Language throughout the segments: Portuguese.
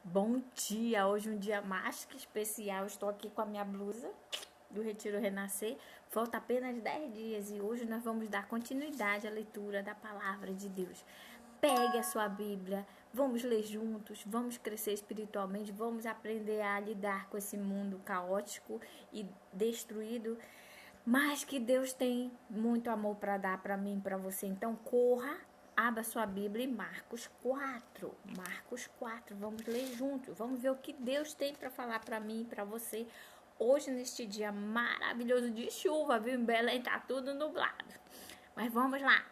Bom dia! Hoje um dia mais que especial. Estou aqui com a minha blusa do Retiro Renascer. Falta apenas 10 dias e hoje nós vamos dar continuidade à leitura da Palavra de Deus. Pegue a sua Bíblia, vamos ler juntos, vamos crescer espiritualmente, vamos aprender a lidar com esse mundo caótico e destruído, mas que Deus tem muito amor para dar para mim e para você. Então corra, abra sua Bíblia em Marcos 4. Marcos 4, vamos ler juntos. Vamos ver o que Deus tem para falar para mim e para você hoje neste dia maravilhoso de chuva, viu? Em Belém tá tudo nublado. Mas vamos lá.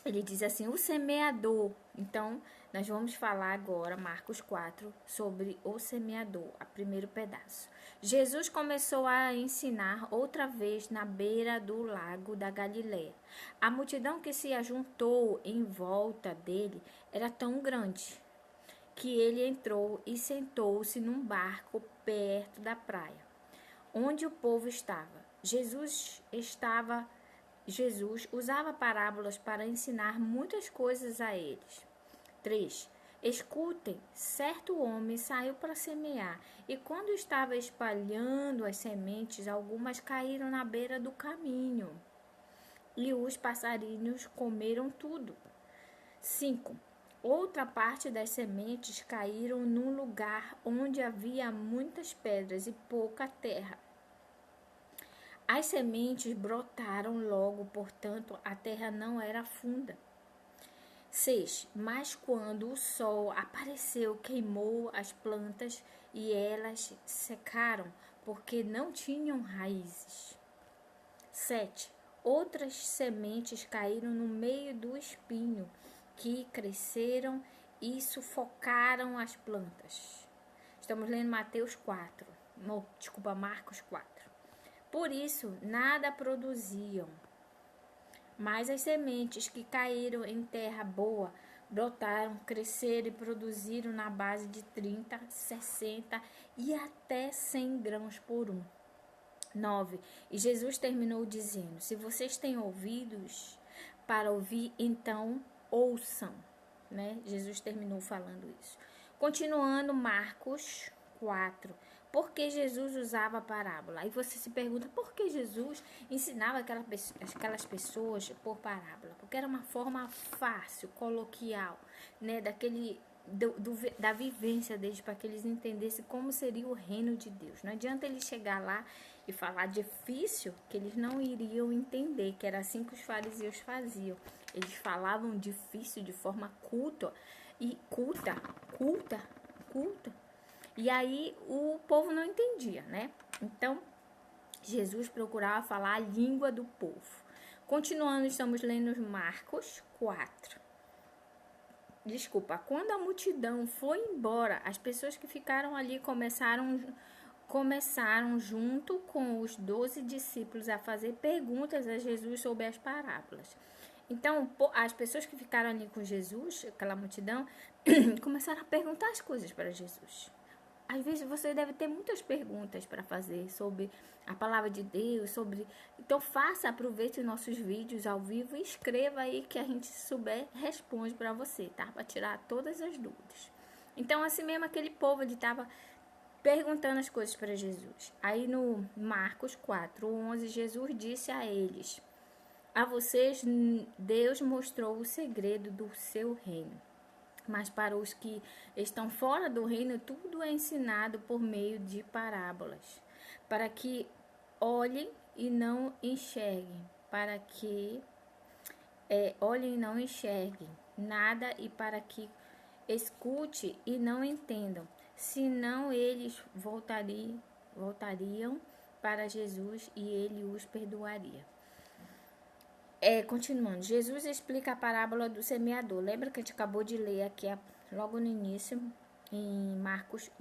Ele diz assim, o semeador. Então, nós vamos falar agora, Marcos 4, sobre o semeador, o primeiro pedaço. Jesus começou a ensinar outra vez na beira do lago da Galileia. A multidão que se ajuntou em volta dele era tão grande que ele entrou e sentou-se num barco perto da praia, onde o povo estava. Jesus usava parábolas para ensinar muitas coisas a eles. 3. Escutem, certo homem saiu para semear, e quando estava espalhando as sementes, algumas caíram na beira do caminho, e os passarinhos comeram tudo. 5. Outra parte das sementes caíram num lugar onde havia muitas pedras e pouca terra. As sementes brotaram logo, portanto, a terra não era funda. 6. Mas quando o sol apareceu, queimou as plantas e elas secaram, porque não tinham raízes. 7. Outras sementes caíram no meio do espinho, que cresceram e sufocaram as plantas. Estamos lendo Marcos 4. Por isso, nada produziam. Mas as sementes que caíram em terra boa brotaram, cresceram e produziram na base de 30, 60 e até 100 grãos por um. 9. E Jesus terminou dizendo, se vocês têm ouvidos para ouvir, então ouçam. Né? Jesus terminou falando isso. Continuando, Marcos 4. Por que Jesus usava a parábola? Aí você se pergunta, por que Jesus ensinava aquelas pessoas por parábola? Porque era uma forma fácil, coloquial, né? Da vivência deles, para que eles entendessem como seria o reino de Deus. Não adianta ele chegar lá e falar difícil, que eles não iriam entender, que era assim que os fariseus faziam. Eles falavam difícil de forma culta. E aí o povo não entendia, né? Então, Jesus procurava falar a língua do povo. Continuando, estamos lendo Marcos 4. Quando a multidão foi embora, as pessoas que ficaram ali começaram junto com os 12 discípulos a fazer perguntas a Jesus sobre as parábolas. Então, as pessoas que ficaram ali com Jesus, aquela multidão, começaram a perguntar as coisas para Jesus. Às vezes você deve ter muitas perguntas para fazer sobre a palavra de Deus, Então aproveite os nossos vídeos ao vivo e escreva aí que a gente souber responde para você, tá? Para tirar todas as dúvidas. Então, assim mesmo, aquele povo ele estava perguntando as coisas para Jesus. Aí no Marcos 4:11, Jesus disse a eles, a vocês Deus mostrou o segredo do seu reino. Mas para os que estão fora do reino, tudo é ensinado por meio de parábolas, para que olhem e não enxerguem, olhem e não enxerguem nada, e para que escute e não entendam, senão eles voltariam para Jesus e ele os perdoaria. Continuando, Jesus explica a parábola do semeador. Lembra que a gente acabou de ler aqui logo no início, em Marcos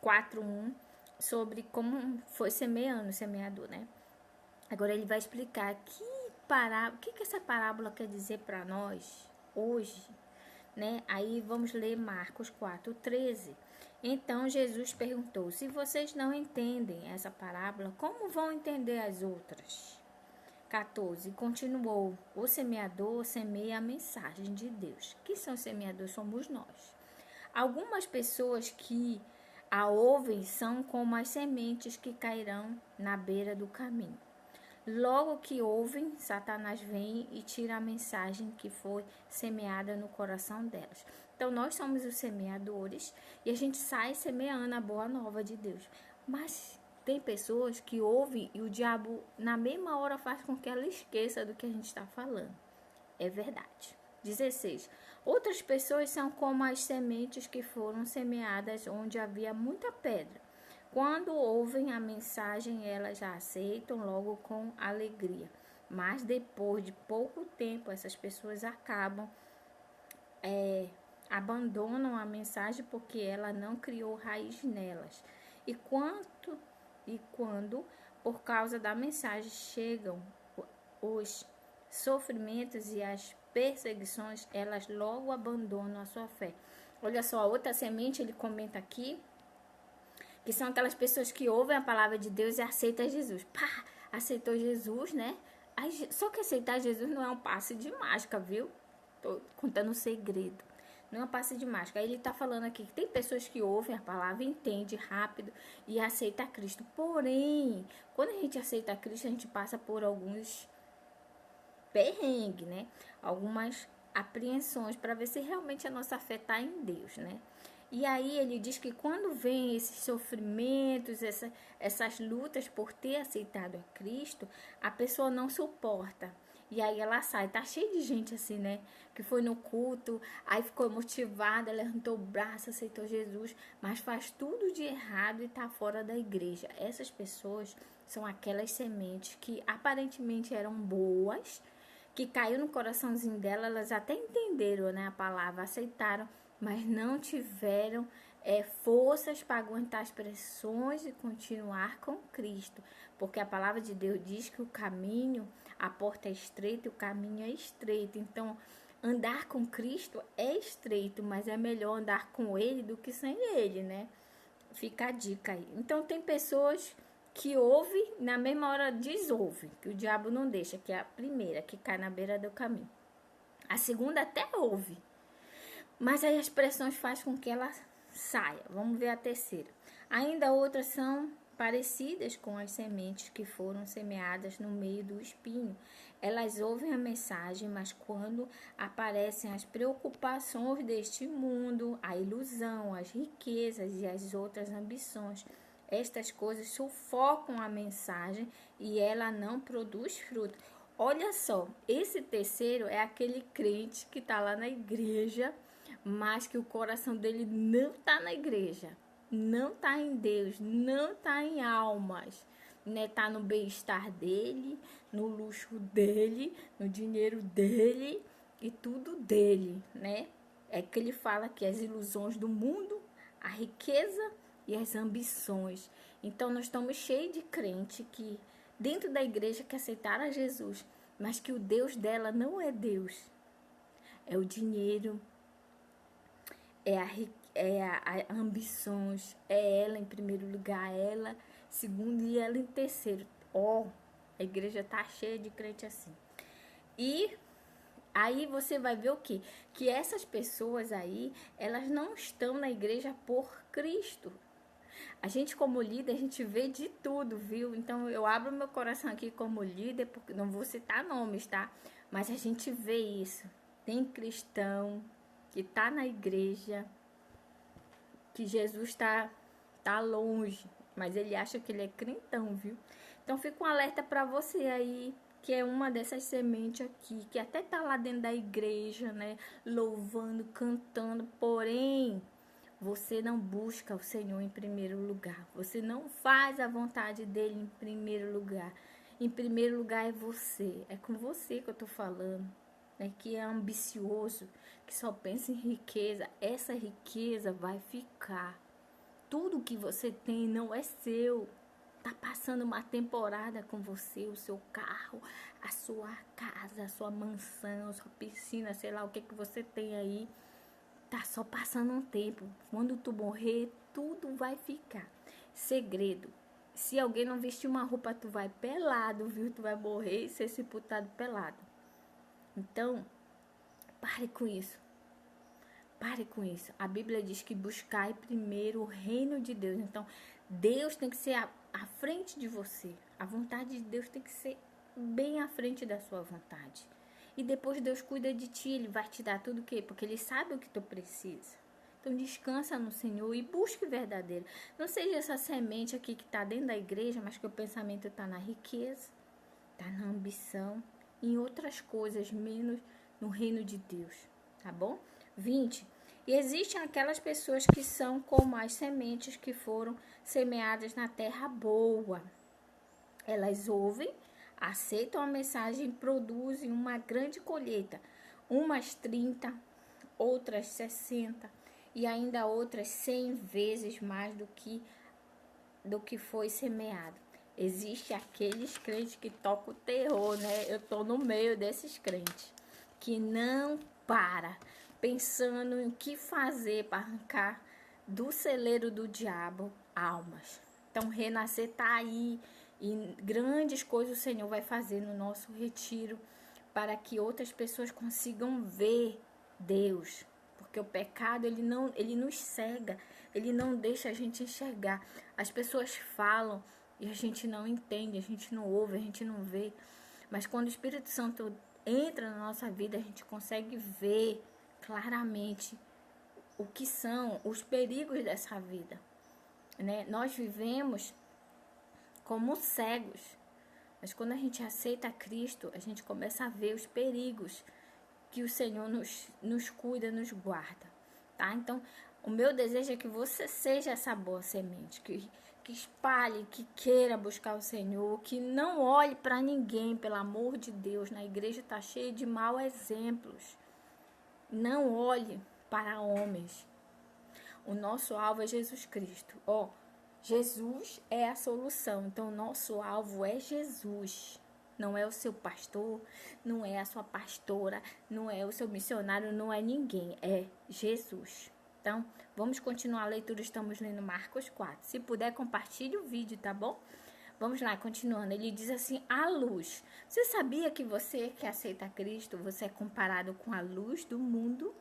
4:1, sobre como foi semeando o semeador, né? Agora ele vai explicar o que essa parábola quer dizer para nós hoje, né? Aí vamos ler Marcos 4:13. Então Jesus perguntou, se vocês não entendem essa parábola, como vão entender as outras? 14. Continuou, o semeador semeia a mensagem de Deus. Quem são os semeadores? Somos nós. Algumas pessoas que a ouvem são como as sementes que cairão na beira do caminho. Logo que ouvem, Satanás vem e tira a mensagem que foi semeada no coração delas. Então, nós somos os semeadores e a gente sai semeando a boa nova de Deus. Mas tem pessoas que ouvem e o diabo, na mesma hora, faz com que ela esqueça do que a gente está falando. É verdade. 16. Outras pessoas são como as sementes que foram semeadas onde havia muita pedra. Quando ouvem a mensagem, elas já aceitam logo com alegria. Mas depois de pouco tempo, essas pessoas abandonam a mensagem porque ela não criou raiz nelas. E quando, por causa da mensagem, chegam os sofrimentos e as perseguições, elas logo abandonam a sua fé. Olha só, a outra semente, ele comenta aqui, que são aquelas pessoas que ouvem a palavra de Deus e aceitam Jesus. Pá, aceitou Jesus, né? Só que aceitar Jesus não é um passe de mágica, viu? Tô contando um segredo. Não é um passe de mágica. Aí ele tá falando aqui que tem pessoas que ouvem a palavra, entendem rápido e aceitam Cristo. Porém, quando a gente aceita Cristo, a gente passa por alguns perrengue, né? Algumas apreensões para ver se realmente a nossa fé está em Deus, né? E aí ele diz que quando vem esses sofrimentos, essas lutas por ter aceitado a Cristo, a pessoa não suporta. E aí ela sai, tá cheio de gente assim, né? Que foi no culto, aí ficou motivada, levantou o braço, aceitou Jesus, mas faz tudo de errado e tá fora da igreja. Essas pessoas são aquelas sementes que aparentemente eram boas, que caiu no coraçãozinho dela, elas até entenderam, né, a palavra, aceitaram, mas não tiveram forças para aguentar as pressões e continuar com Cristo, porque a palavra de Deus diz que o caminho, a porta é estreita e o caminho é estreito. Então, andar com Cristo é estreito, mas é melhor andar com Ele do que sem Ele, né? Fica a dica aí. Então, tem pessoas que ouve, na mesma hora desouve, que o diabo não deixa, que é a primeira, que cai na beira do caminho. A segunda até ouve, mas aí as pressões fazem com que ela saia. Vamos ver a terceira. Ainda outras são parecidas com as sementes que foram semeadas no meio do espinho. Elas ouvem a mensagem, mas quando aparecem as preocupações deste mundo, a ilusão, as riquezas e as outras ambições, estas coisas sufocam a mensagem e ela não produz fruto. Olha só, esse terceiro é aquele crente que está lá na igreja, mas que o coração dele não está na igreja, não está em Deus, não está em almas, né? Está no bem-estar dele, no luxo dele, no dinheiro dele e tudo dele, né? É que ele fala que as ilusões do mundo, a riqueza e as ambições. Então nós estamos cheios de crente que dentro da igreja que aceitaram a Jesus, mas que o Deus dela não é Deus, é o dinheiro, a ambições, é ela em primeiro lugar, ela segundo e ela em terceiro. A igreja tá cheia de crente assim. E aí você vai ver o quê? Que essas pessoas aí, elas não estão na igreja por Cristo. A gente como líder, a gente vê de tudo, viu? Então eu abro meu coração aqui como líder, porque não vou citar nomes, tá? Mas a gente vê isso. Tem cristão que tá na igreja, que Jesus tá longe, mas ele acha que ele é crentão, viu? Então fica um alerta para você aí, que é uma dessas sementes aqui, que até tá lá dentro da igreja, né? Louvando, cantando, porém você não busca o Senhor em primeiro lugar. Você não faz a vontade dele em primeiro lugar. Em primeiro lugar é você. É com você que eu tô falando. Né? Que é ambicioso, que só pensa em riqueza. Essa riqueza vai ficar. Tudo que você tem não é seu. Tá passando uma temporada com você, o seu carro, a sua casa, a sua mansão, a sua piscina, sei lá o que você tem aí. Tá só passando um tempo. Quando tu morrer, tudo vai ficar. Segredo. Se alguém não vestir uma roupa, tu vai pelado, viu? Tu vai morrer e ser sepultado pelado. Então, pare com isso. Pare com isso. A Bíblia diz que buscai primeiro o reino de Deus. Então, Deus tem que ser à frente de você. A vontade de Deus tem que ser bem à frente da sua vontade. E depois Deus cuida de ti, Ele vai te dar tudo o quê? Porque Ele sabe o que tu precisa. Então descansa no Senhor e busque verdadeiro. Não seja essa semente aqui que está dentro da igreja, mas que o pensamento está na riqueza, está na ambição, em outras coisas, menos no reino de Deus. Tá bom? 20. E existem aquelas pessoas que são como as sementes que foram semeadas na terra boa. Elas ouvem, aceitam a mensagem e produzem uma grande colheita. Umas 30, outras 60 e ainda outras 100 vezes mais do que foi semeado. Existe aqueles crentes que tocam o terror, né? Eu tô no meio desses crentes que não para pensando em o que fazer para arrancar do celeiro do diabo almas. Então, renascer tá aí e grandes coisas o Senhor vai fazer no nosso retiro para que outras pessoas consigam ver Deus. Porque o pecado, ele nos cega, ele não deixa a gente enxergar. As pessoas falam e a gente não entende, a gente não ouve, a gente não vê. Mas quando o Espírito Santo entra na nossa vida, a gente consegue ver claramente o que são os perigos dessa vida, né? Nós vivemos como cegos, mas quando a gente aceita Cristo, a gente começa a ver os perigos que o Senhor nos cuida, nos guarda, tá? Então, o meu desejo é que você seja essa boa semente, que espalhe, que queira buscar o Senhor, que não olhe para ninguém, pelo amor de Deus. Na igreja está cheia de maus exemplos. Não olhe para homens. O nosso alvo é Jesus Cristo. Jesus é a solução. Então, o nosso alvo é Jesus. Não é o seu pastor, não é a sua pastora, não é o seu missionário, não é ninguém. É Jesus. Então, vamos continuar a leitura. Estamos lendo Marcos 4. Se puder, compartilhe o vídeo, tá bom? Vamos lá, continuando. Ele diz assim, a luz. Você sabia que você que aceita Cristo, você é comparado com a luz do mundo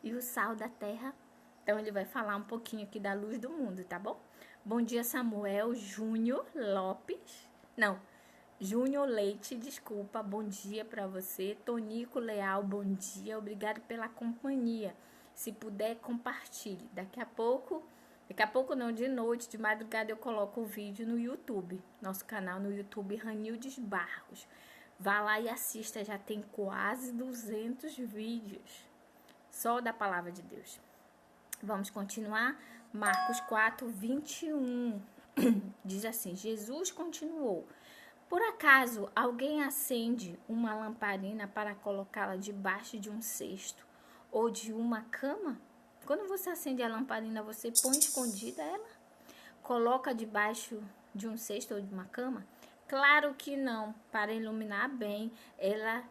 e o sal da terra? Então, ele vai falar um pouquinho aqui da luz do mundo, tá bom? Bom dia, Samuel Júnior Lopes. Não, Júnior Leite, desculpa. Bom dia para você. Tonico Leal, bom dia. Obrigado pela companhia. Se puder, compartilhe. Daqui a pouco não, de noite, de madrugada, eu coloco o vídeo no YouTube. Nosso canal no YouTube, Ranildes Barros. Vá lá e assista, já tem quase 200 vídeos. Só da palavra de Deus. Vamos continuar. Marcos 4, 21. Diz assim, Jesus continuou. Por acaso, alguém acende uma lamparina para colocá-la debaixo de um cesto ou de uma cama? Quando você acende a lamparina, você põe escondida ela? Coloca debaixo de um cesto ou de uma cama? Claro que não. Para iluminar bem, ela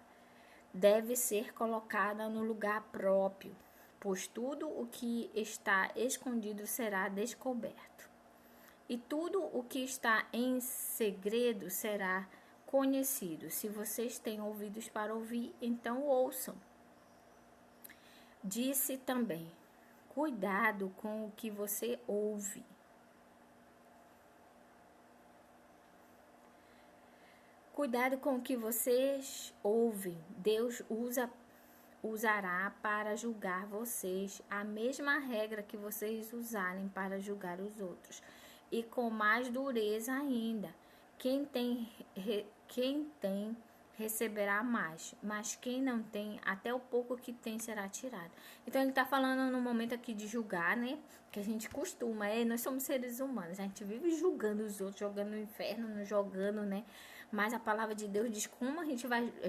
deve ser colocada no lugar próprio, pois tudo o que está escondido será descoberto. E tudo o que está em segredo será conhecido. Se vocês têm ouvidos para ouvir, então ouçam. Disse também, cuidado com o que você ouve. Cuidado com o que vocês ouvem. Deus usará para julgar vocês a mesma regra que vocês usarem para julgar os outros. E com mais dureza ainda. Quem tem receberá mais, mas quem não tem, até o pouco que tem será tirado. Então ele está falando no momento aqui de julgar, né? Que a gente costuma, nós somos seres humanos, a gente vive julgando os outros, jogando no inferno, nos jogando, né? Mas a palavra de Deus diz como a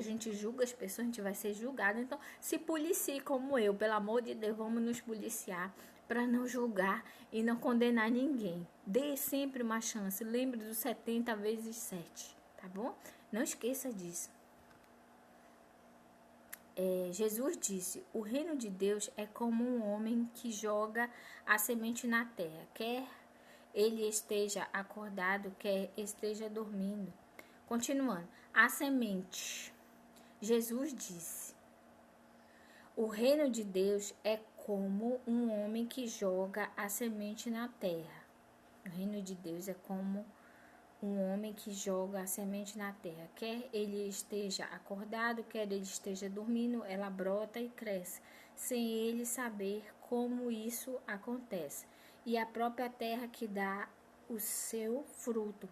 gente julga as pessoas, a gente vai ser julgado. Então se policie como eu, pelo amor de Deus, vamos nos policiar para não julgar e não condenar ninguém. Dê sempre uma chance. Lembre dos 70 vezes 7, tá bom? Não esqueça disso. Jesus disse, o reino de Deus é como um homem que joga a semente na terra, quer ele esteja acordado, quer esteja dormindo. Continuando, a semente. Jesus disse, o reino de Deus é como um homem que joga a semente na terra. O reino de Deus é como um homem que joga a semente na terra. Quer ele esteja acordado, quer ele esteja dormindo, ela brota e cresce, sem ele saber como isso acontece. E a própria terra que dá o seu fruto.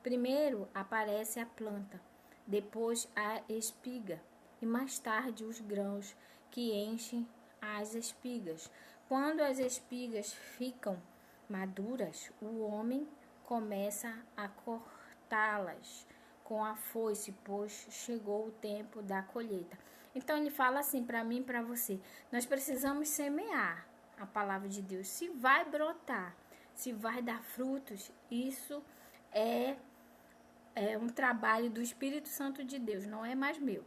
Primeiro aparece a planta, depois a espiga e mais tarde os grãos que enchem as espigas. Quando as espigas ficam maduras, o homem começa a cortá-las com a foice, pois chegou o tempo da colheita. Então ele fala assim para mim e para você: nós precisamos semear a palavra de Deus. Se vai brotar, se vai dar frutos, isso é um trabalho do Espírito Santo de Deus, não é mais meu.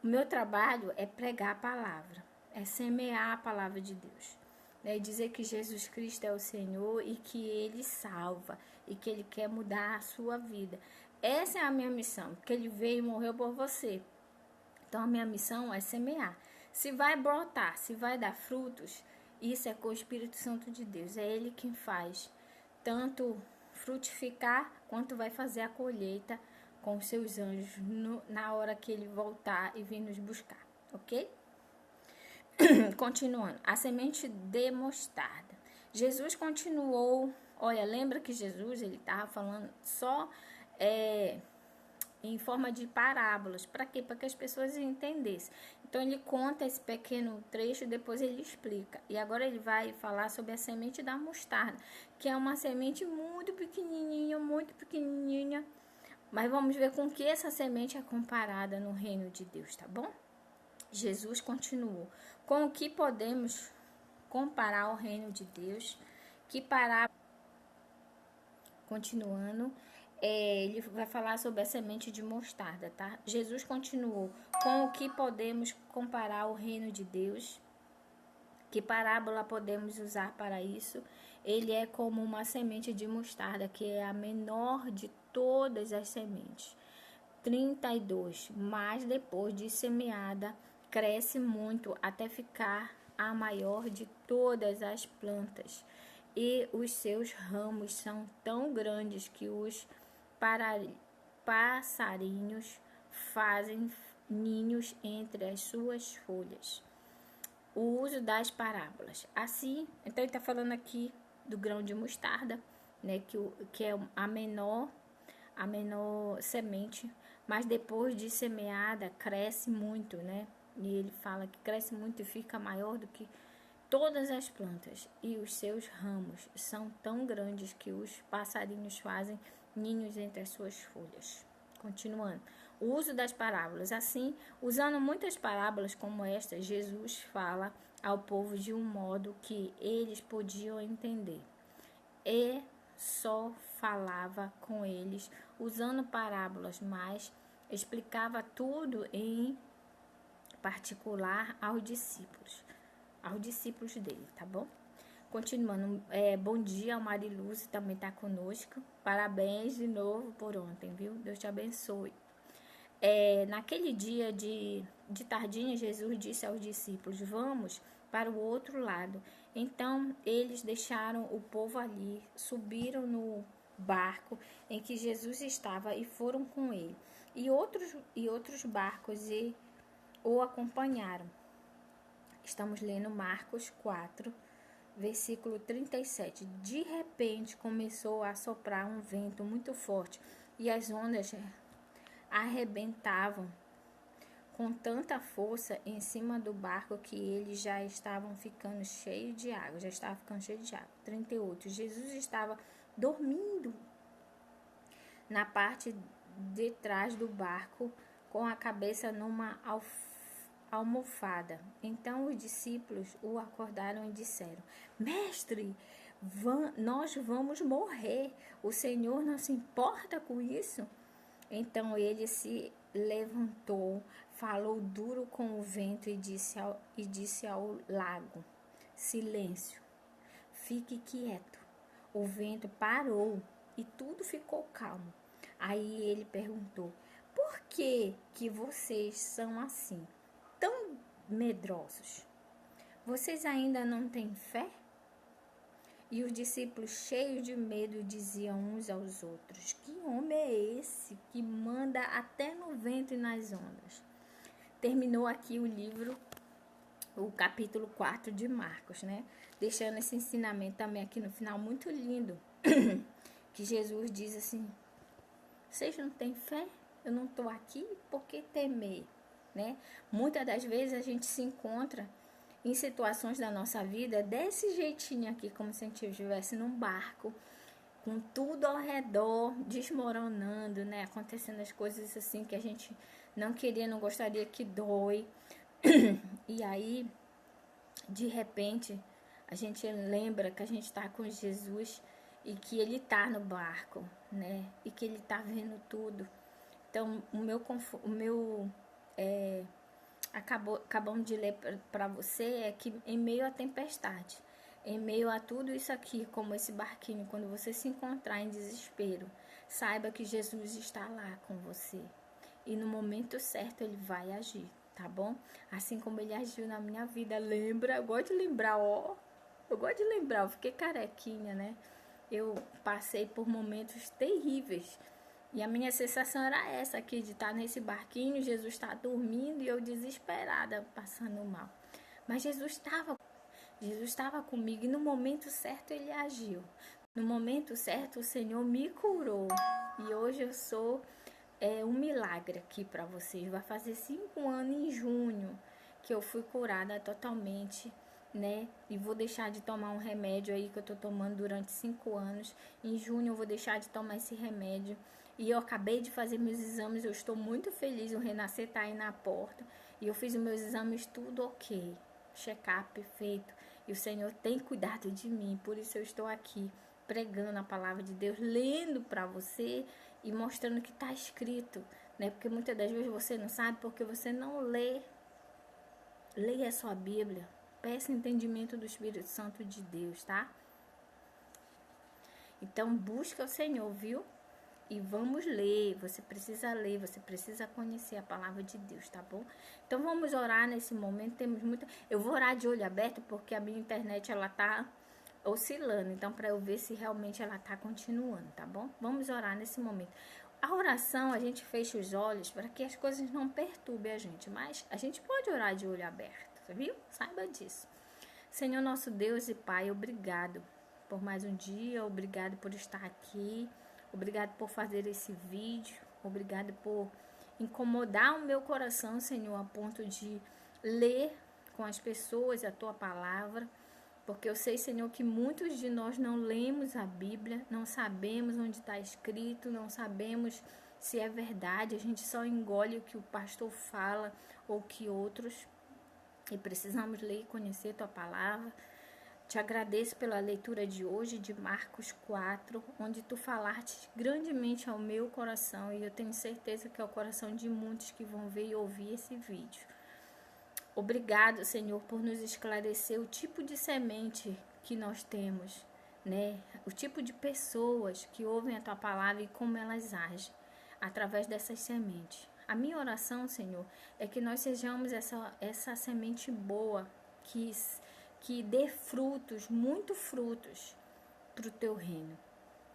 O meu trabalho é pregar a palavra, é semear a palavra de Deus. É dizer que Jesus Cristo é o Senhor e que Ele salva e que Ele quer mudar a sua vida. Essa é a minha missão, que Ele veio e morreu por você. Então a minha missão é semear. Se vai brotar, se vai dar frutos, isso é com o Espírito Santo de Deus. É Ele quem faz tanto frutificar quanto vai fazer a colheita com os seus anjos na hora que Ele voltar e vir nos buscar, ok? Continuando, a semente de mostarda. Jesus continuou, olha, lembra que Jesus, ele estava falando só em forma de parábolas, para quê? Para que as pessoas entendessem. Então ele conta esse pequeno trecho e depois ele explica. E agora ele vai falar sobre a semente da mostarda, que é uma semente muito pequenininha, mas vamos ver com que essa semente é comparada no reino de Deus, tá bom? Jesus continuou: com o que podemos comparar o reino de Deus? Que parábola? Continuando, ele vai falar sobre a semente de mostarda, tá? Jesus continuou: com o que podemos comparar o reino de Deus? Que parábola podemos usar para isso? Ele é como uma semente de mostarda, que é a menor de todas as sementes. 32. Mas depois de semeada, cresce muito até ficar a maior de todas as plantas, e os seus ramos são tão grandes que os passarinhos fazem ninhos entre as suas folhas. O uso das parábolas. Assim, então ele está falando aqui do grão de mostarda, né, que é a menor semente, mas depois de semeada cresce muito, né? E ele fala que cresce muito e fica maior do que todas as plantas, e os seus ramos são tão grandes que os passarinhos fazem ninhos entre as suas folhas. Continuando, o uso das parábolas. Assim, usando muitas parábolas como esta, Jesus fala ao povo de um modo que eles podiam entender. E só falava com eles usando parábolas, mas explicava tudo em particular aos discípulos dele, tá bom? Continuando, bom dia, o Mariluz também está conosco. Parabéns de novo por ontem, viu? Deus te abençoe. Naquele dia de tardinha, Jesus disse aos discípulos: vamos para o outro lado. Então, eles deixaram o povo ali, subiram no barco em que Jesus estava e foram com ele. E outros barcos o acompanharam. Estamos lendo Marcos 4, versículo 37. De repente começou a soprar um vento muito forte e as ondas arrebentavam com tanta força em cima do barco que eles já estavam ficando cheios de água. 38. Jesus estava dormindo na parte de trás do barco com a cabeça numa almofada. Então os discípulos o acordaram e disseram: Mestre, nós vamos morrer. O Senhor não se importa com isso? Então ele se levantou, falou duro com o vento e disse ao lago: Silêncio, fique quieto. O vento parou e tudo ficou calmo. Aí ele perguntou: Por que vocês são assim, tão medrosos? Vocês ainda não têm fé? E os discípulos, cheios de medo, diziam uns aos outros: que homem é esse que manda até no vento e nas ondas? Terminou aqui o livro, o capítulo 4 de Marcos, né? Deixando esse ensinamento também aqui no final muito lindo, que Jesus diz assim: vocês não têm fé? Eu não estou aqui, por que temer? Né? Muitas das vezes a gente se encontra em situações da nossa vida desse jeitinho aqui, como se a gente estivesse num barco, com tudo ao redor desmoronando, né? Acontecendo as coisas assim que a gente não queria, não gostaria, que dói. E aí, de repente, a gente lembra que a gente está com Jesus e que Ele está no barco, né? E que Ele está vendo tudo. Então, acabamos de ler para você é que em meio à tempestade, em meio a tudo isso aqui, como esse barquinho, quando você se encontrar em desespero, saiba que Jesus está lá com você. E no momento certo Ele vai agir, tá bom? Assim como Ele agiu na minha vida. Lembra? Eu gosto de lembrar, eu fiquei carequinha, né? Eu passei por momentos terríveis. E a minha sensação era essa aqui, de estar nesse barquinho, Jesus está dormindo e eu desesperada, passando mal. Mas Jesus estava comigo e no momento certo Ele agiu. No momento certo o Senhor me curou. E hoje eu sou um milagre aqui para vocês. Vai fazer 5 anos em junho que eu fui curada totalmente, né? E vou deixar de tomar um remédio aí que eu tô tomando durante 5 anos. Em junho eu vou deixar de tomar esse remédio. E eu acabei de fazer meus exames, eu estou muito feliz, o Renascer tá aí na porta. E eu fiz os meus exames tudo ok, check-up feito. E o Senhor tem cuidado de mim, por isso eu estou aqui pregando a palavra de Deus, lendo para você e mostrando o que está escrito, né? Porque muitas das vezes você não sabe porque você não lê. Leia a sua Bíblia, peça entendimento do Espírito Santo de Deus, tá? Então busca o Senhor, viu? E vamos ler, você precisa conhecer a palavra de Deus, tá bom? Então vamos orar nesse momento, temos muita... Eu vou orar de olho aberto porque a minha internet, ela tá oscilando, então para eu ver se realmente ela tá continuando, tá bom? Vamos orar nesse momento. A oração, a gente fecha os olhos para que as coisas não perturbem a gente, mas a gente pode orar de olho aberto, viu? Saiba disso. Senhor nosso Deus e Pai, obrigado por mais um dia, obrigado por estar aqui. Obrigado por fazer esse vídeo. Obrigado por incomodar o meu coração, Senhor, a ponto de ler com as pessoas a Tua palavra. Porque eu sei, Senhor, que muitos de nós não lemos a Bíblia, não sabemos onde está escrito, não sabemos se é verdade. A gente só engole o que o pastor fala ou que outros. E precisamos ler e conhecer Tua palavra. Te agradeço pela leitura de hoje de Marcos 4, onde tu falaste grandemente ao meu coração e eu tenho certeza que é o coração de muitos que vão ver e ouvir esse vídeo. Obrigado, Senhor, por nos esclarecer o tipo de semente que nós temos, né? O tipo de pessoas que ouvem a tua palavra e como elas agem através dessas sementes. A minha oração, Senhor, é que nós sejamos essa semente boa que dê frutos, muito frutos para o teu reino.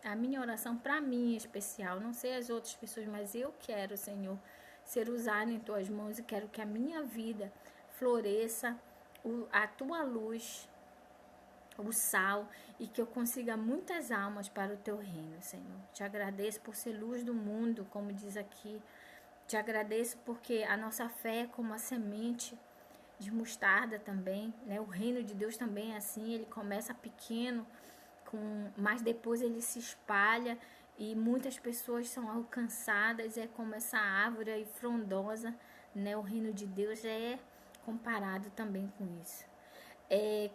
A minha oração para mim em especial, não sei as outras pessoas, mas eu quero, Senhor, ser usado em tuas mãos e quero que a minha vida floresça a tua luz, o sal e que eu consiga muitas almas para o teu reino, Senhor. Te agradeço por ser luz do mundo, como diz aqui. Te agradeço porque a nossa fé é como a semente de mostarda também, né? O reino de Deus também é assim, ele começa pequeno, mas depois ele se espalha e muitas pessoas são alcançadas, é como essa árvore aí frondosa, né? O reino de Deus é comparado também com isso.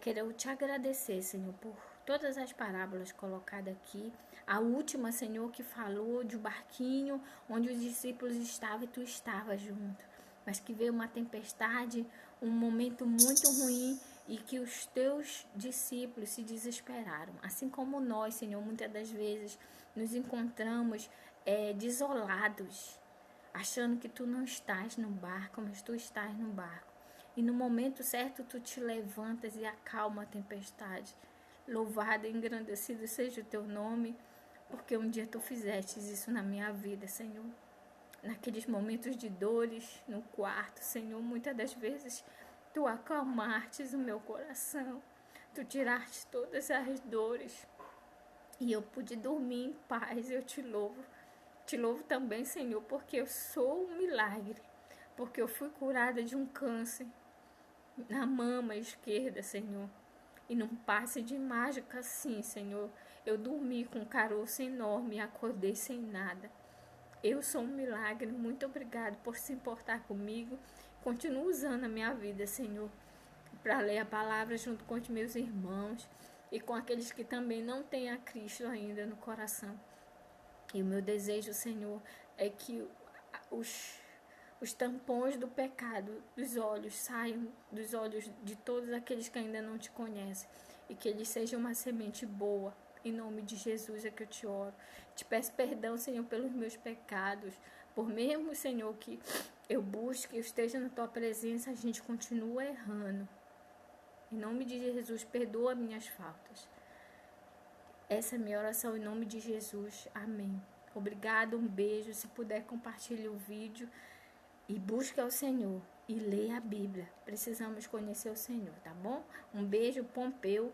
Quero te agradecer, Senhor, por todas as parábolas colocadas aqui. A última, Senhor, que falou de um barquinho onde os discípulos estavam e tu estavas junto. Mas que veio uma tempestade, um momento muito ruim e que os teus discípulos se desesperaram. Assim como nós, Senhor, muitas das vezes nos encontramos desolados, achando que tu não estás no barco, mas tu estás no barco. E no momento certo, tu te levantas e acalma a tempestade. Louvado e engrandecido seja o teu nome, porque um dia tu fizestes isso na minha vida, Senhor. Naqueles momentos de dores no quarto, Senhor, muitas das vezes tu acalmastes o meu coração, tu tiraste todas as dores e eu pude dormir em paz. Eu te louvo. Te louvo também, Senhor, porque eu sou um milagre, porque eu fui curada de um câncer na mama esquerda, Senhor. E num passe de mágica assim, Senhor, eu dormi com um caroço enorme e acordei sem nada. Eu sou um milagre. Muito obrigado por se importar comigo. Continuo usando a minha vida, Senhor, para ler a palavra junto com os meus irmãos e com aqueles que também não têm a Cristo ainda no coração. E o meu desejo, Senhor, é que os tampões do pecado dos olhos saiam dos olhos de todos aqueles que ainda não te conhecem e que eles sejam uma semente boa. Em nome de Jesus é que eu te oro. Te peço perdão, Senhor, pelos meus pecados. Por mesmo, Senhor, que eu busque, eu esteja na tua presença, a gente continua errando. Em nome de Jesus, perdoa minhas faltas. Essa é a minha oração em nome de Jesus. Amém. Obrigado, um beijo. Se puder, compartilhe o vídeo e busque ao Senhor e leia a Bíblia. Precisamos conhecer o Senhor, tá bom? Um beijo, Pompeu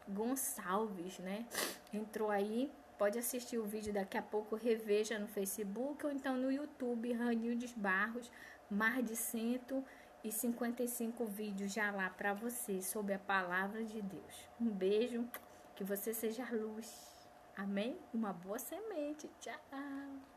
Gonçalves, né? Entrou aí. Pode assistir o vídeo daqui a pouco, reveja no Facebook ou então no YouTube, Ranildes Barros, mais de 155 vídeos já lá para você sobre a palavra de Deus. Um beijo, que você seja luz. Amém? Uma boa semente. Tchau.